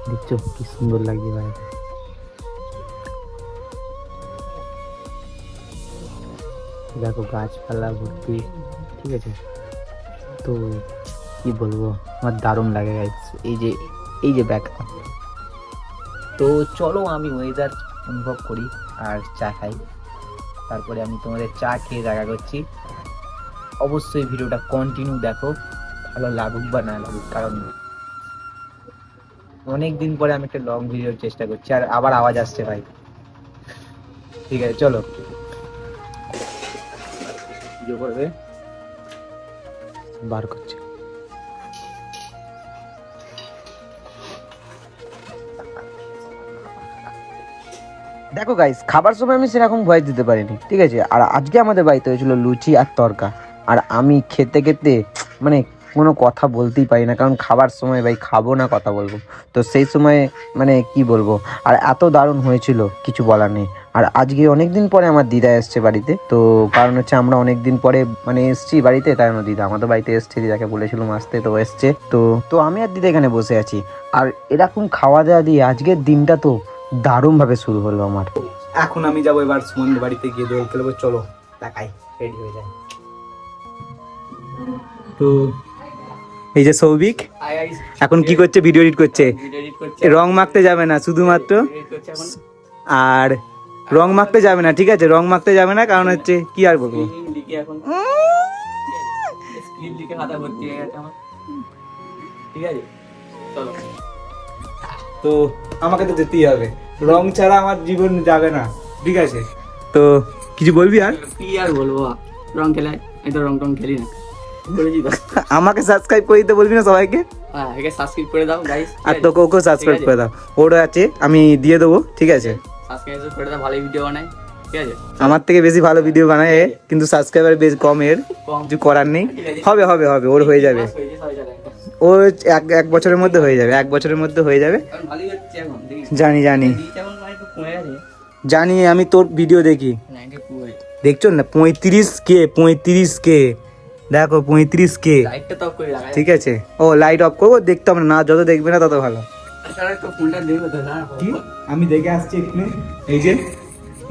দেখছো কি সুন্দর লাগছে বাইরে। দেখো গাছপালা ভর্তি, ঠিক আছে। তো কি বলবো, আমার দারুণ লাগে গাইস এই যে ব্যাগ। তো চলো আমি ওয়েদার অনুভব করি আর চা খাই, তারপরে আমি তোমাদের চা খেয়ে দেখা করছি। অবশ্যই ভিডিওটা কন্টিনিউ দেখো, ভালো লাগুক বা না লাগুক, কারণ অনেক দিন পরে আমি একটা লং ভিডিওর চেষ্টা করছি। আর আবার আওয়াজ আসছে ভাই, ঠিক আছে চলো ভিডিও করবে বার করছে। দেখো গাইস, খাবার সময় আমি সেরকম ভয় দিতে পারিনি, ঠিক আছে। আর আজকে আমাদের বাড়িতে হয়েছিল লুচি আর তরকা, আর আমি খেতে খেতে মানে কোনো কথা বলতেই পারি না, কারণ খাবার সময় ভাই খাবো না কথা বলবো। তো সেই সময় মানে কি বলবো, আর এত দারুণ হয়েছিল কিছু বলার নেই। আর আজকে অনেক দিন পরে আমার দিদা এসছে বাড়িতে, তো কারণ হচ্ছে আমরা অনেক দিন পরে মানে এসছি বাড়িতে, তাই জন্য দিদা আমাদের বাড়িতে এসছে, দিদাকে বলেছিলাম আসতে, তো এসছে। তো তো আমি আর দিদা এখানে বসে আছি, আর এরকম খাওয়া দাওয়া দিয়ে আজকের দিনটা তো দারুণ ভাবে শুরু হলো আমার। এখন আমি যাবো এবার সুমনদের বাড়িতে গিয়ে দোল খেলবো, চলো দেখাই, রেডি হয়ে যায়। তো এই যে সৌভিক এখন কি করছে, ভিডিও এডিট করছে। রং মাখতে যাবে না শুধুমাত্র, আর রং মাখতে যাবে না, ঠিক আছে, রং মাখতে যাবে না, কারণ হচ্ছে কি আর বলবো, তো আমাকে তো যেতেই হবে, রং ছাড়া আমার জীবন যাবে না, ঠিক আছে। তো কিছু বলবি আর? কি আর বলবো, রং খেলায় আমি তো রং টং খেলি না। আমাকে সাবস্ক্রাইব করে দিতে বলবি না সবাইকে? হ্যাঁ, একে সাবস্ক্রাইব করে দাও গাইস, আর তোকে ওকে সাবস্ক্রাইব করে দাও, ওরও আছে, আমি দিয়ে দেবো, ঠিক আছে। সাবস্ক্রাইব করে দাও, ভালো ভিডিও বানাই, ঠিক আছে। আমার থেকে বেশি ভালো ভিডিও বানায় এ, কিন্তু সাবস্ক্রাইবার বেশ কম এর, কিছু করার নেই। হবে হবে হবে, ওর হয়ে যাবে, ওর এক বছরের মধ্যে হয়ে যাবে, এক বছরের মধ্যে হয়ে যাবে। ভালোই হচ্ছে এখন, জানি জানি এখন মানে একটু কমে গেছে, জানি, আমি তোর ভিডিও দেখি, 92 দেখছো না, 35K দেখো 35K, লাইটটা তো অফ করে লাগাই, ঠিক আছে। ও লাইট অফ করবো, দেখতাম না, যত দেখবে না তত ভালো। তাহলে তো ফোনটা দেখবে তো না। কি আমি দেখে আসছি এখানে, এই যে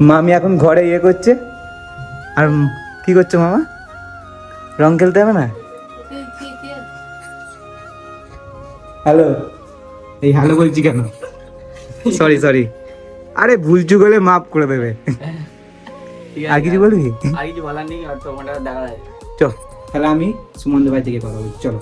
মামি এখন ঘরে ইয়ে করছে। আর কি করছো মামা, রং খেলতে হবে না? হ্যালো, এই হ্যালো বলছি কেন, সরি, আরে ভুলচুক হলে মাফ করে দেবে। ঠিক আর কিছু বলবি? আর কিছু বলার নেই, আর তো ফোনটা দেখা যায়। চল তাহলে আমি সুমনদের বাড়ি থেকে কথা বলছি, চলো।